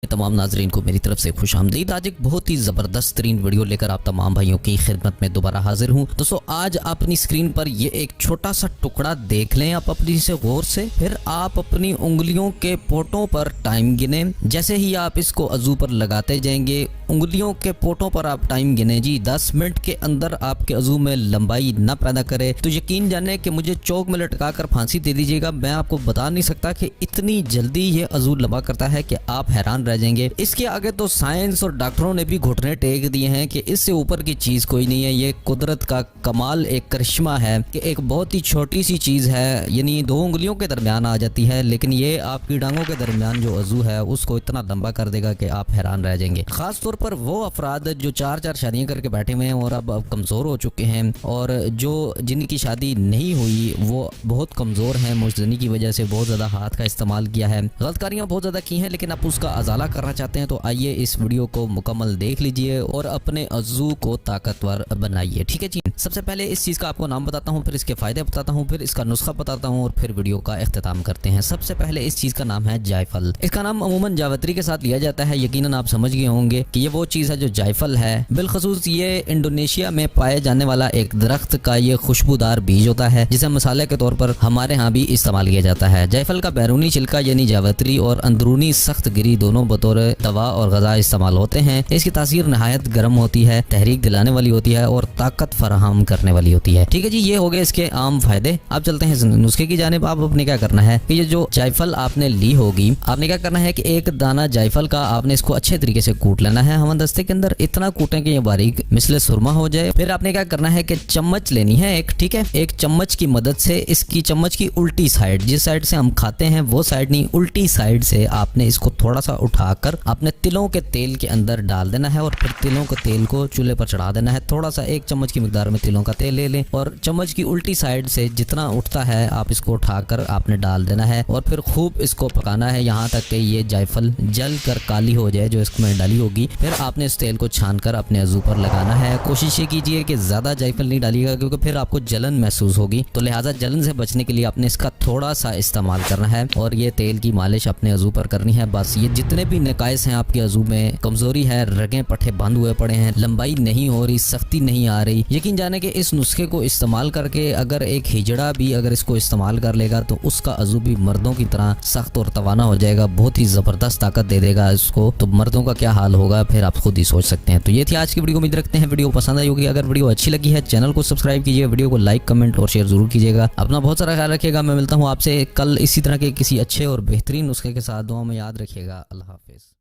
तमाम नाजरीन को मेरी तरफ से खुश आमदीद। आज एक बहुत ही ज़बरदस्त तरीन वीडियो लेकर आप तमाम भाइयों की खिदमत में दोबारा हाजिर हूँ। दोस्तों आज अपनी स्क्रीन पर ये एक छोटा सा टुकड़ा देख लें आप अपनी से गौर से, फिर आप अपनी उंगलियों के पोटों पर टाइम गिने। जैसे ही आप इसको अज़ू पर लगाते जाएंगे, उंगलियों के पोटों पर आप टाइम गिने जी 10 मिनट के अंदर आपके अज़ू में लंबाई ना पैदा करे तो यकीन जाने कि मुझे चौक में लटका कर फांसी दे दीजिएगा। मैं आपको बता नहीं सकता कि इतनी जल्दी ये अज़ू लंबा करता है कि आप हैरान रह जाएंगे। इसके आगे तो साइंस और डॉक्टरों ने भी घुटने टेक दिए हैं कि इससे ऊपर की चीज़ कोई नहीं है। ये कुदरत का कमाल, एक करिश्मा है कि एक बहुत ही छोटी सी चीज़ है, यानी 2 उंगलियों के दरमियान आ जाती है, लेकिन ये आपकी टांगों के दरमियान जो अज़ू है उसको इतना लंबा कर देगा कि आप हैरान रह जाएंगे। खास तौर पर वो अफराद जो 4 शादियां करके बैठे हुए हैं और अब कमज़ोर हो चुके हैं, और जो जिनकी शादी नहीं हुई वो बहुत कमज़ोर हैं, मुजनी की वजह से बहुत ज़्यादा हाथ का इस्तेमाल किया है, गलतकारियाँ बहुत ज़्यादा की हैं, लेकिन आप उसका अजाला करना चाहते हैं तो आइए इस वीडियो को मुकम्मल देख लीजिए और अपने अज़ू को ताकतवर बनाइए। ठीक है जी। सबसे पहले इस चीज़ का आपको नाम बताता हूँ, फिर इसके फ़ायदे बताता हूँ, फिर इसका नुस्खा बताता हूँ और फिर वीडियो का इख्तिताम करते हैं। सबसे पहले इस चीज़ का नाम है जायफल। इसका नाम अमूमन जावित्री के साथ लिया जाता है। यकीनन आप समझ गए होंगे कि ये वो चीज़ है जो जायफल है। बिलखसूस ये इंडोनेशिया में पाए जाने वाला एक दरख्त का ये खुशबूदार बीज होता है जिसे मसाले के तौर पर हमारे यहाँ भी इस्तेमाल किया जाता है। जायफल का बैरूनी छिलका यानी जावित्री और अंदरूनी सख्त गिरी दोनों बतौर दवा और गज़ा इस्तेमाल होते हैं। इसकी तासीर नहायत गर्म होती है, तहरीक दिलाने वाली होती है और ताकत फराहम करने वाली होती है। ठीक है जी, ये हो गए इसके आम फायदे। आप चलते हैं नुस्खे की जानिब। आप अपने क्या करना है कि ये जो जायफल आपने ली होगी, आपने क्या करना है कि एक दाना जायफल का आपने इसको अच्छे तरीके से कूट लेना है। हम दस्ते के अंदर इतना कूटें कि ये बारीक मिसले सुरमा हो जाए। फिर आपने क्या करना है कि चम्मच लेनी है एक, ठीक है, एक चम्मच की मदद से इसकी चम्मच की उल्टी साइड, जिस साइड से हम खाते हैं वो साइड नहीं, उल्टी साइड से आपने इसको थोड़ा सा उठाकर अपने तिलों के तेल के अंदर डाल देना है और फिर तिलों के तेल को चूल्हे पर चढ़ा देना है। थोड़ा सा 1 चम्मच की मिकदार में तिलों का तेल ले लें और चम्मच की उल्टी साइड से जितना उठता है आप इसको उठाकर आपने डाल देना है और फिर खूब इसको पकाना है यहाँ तक कि ये जायफल जल कर काली हो जाए जो इसमें डाली होगी। फिर आपने इस तेल को छान कर अपने अज़ू पर लगाना है। कोशिश ये कीजिए कि ज़्यादा जायफल नहीं डालिएगा क्योंकि फिर आपको जलन महसूस होगी, तो लिहाजा जलन से बचने के लिए आपने इसका थोड़ा सा इस्तेमाल करना है और ये तेल की मालिश अपने अज़ू पर करनी है। बस ये जितने भी नकाइस हैं आपके अज़ू में, कमज़ोरी है, रगें पट्टे बंद हुए पड़े हैं, लंबाई नहीं हो रही, सख्ती नहीं आ रही, यकीन जाने कि इस नुस्खे को इस्तेमाल करके अगर एक हिजड़ा भी अगर इसको इस्तेमाल कर लेगा तो उसका अज़ू भी मर्दों की तरह सख्त और तवाना हो जाएगा, बहुत ही ज़बरदस्त ताकत दे देगा इसको। तो मर्दों का क्या हाल होगा फिर आप खुद ही सोच सकते हैं। तो ये थी आज की वीडियो। उम्मीद रखते हैं वीडियो पसंद आई होगी। अगर वीडियो अच्छी लगी है चैनल को सब्सक्राइब कीजिए, वीडियो को लाइक कमेंट और शेयर जरूर कीजिएगा। अपना बहुत सारा ख्याल रखिएगा। मैं मिलता हूँ आपसे कल इसी तरह के किसी अच्छे और बेहतरीन नुस्खे के साथ। दुआ में याद रखिएगा। अल्लाह हाफिज़।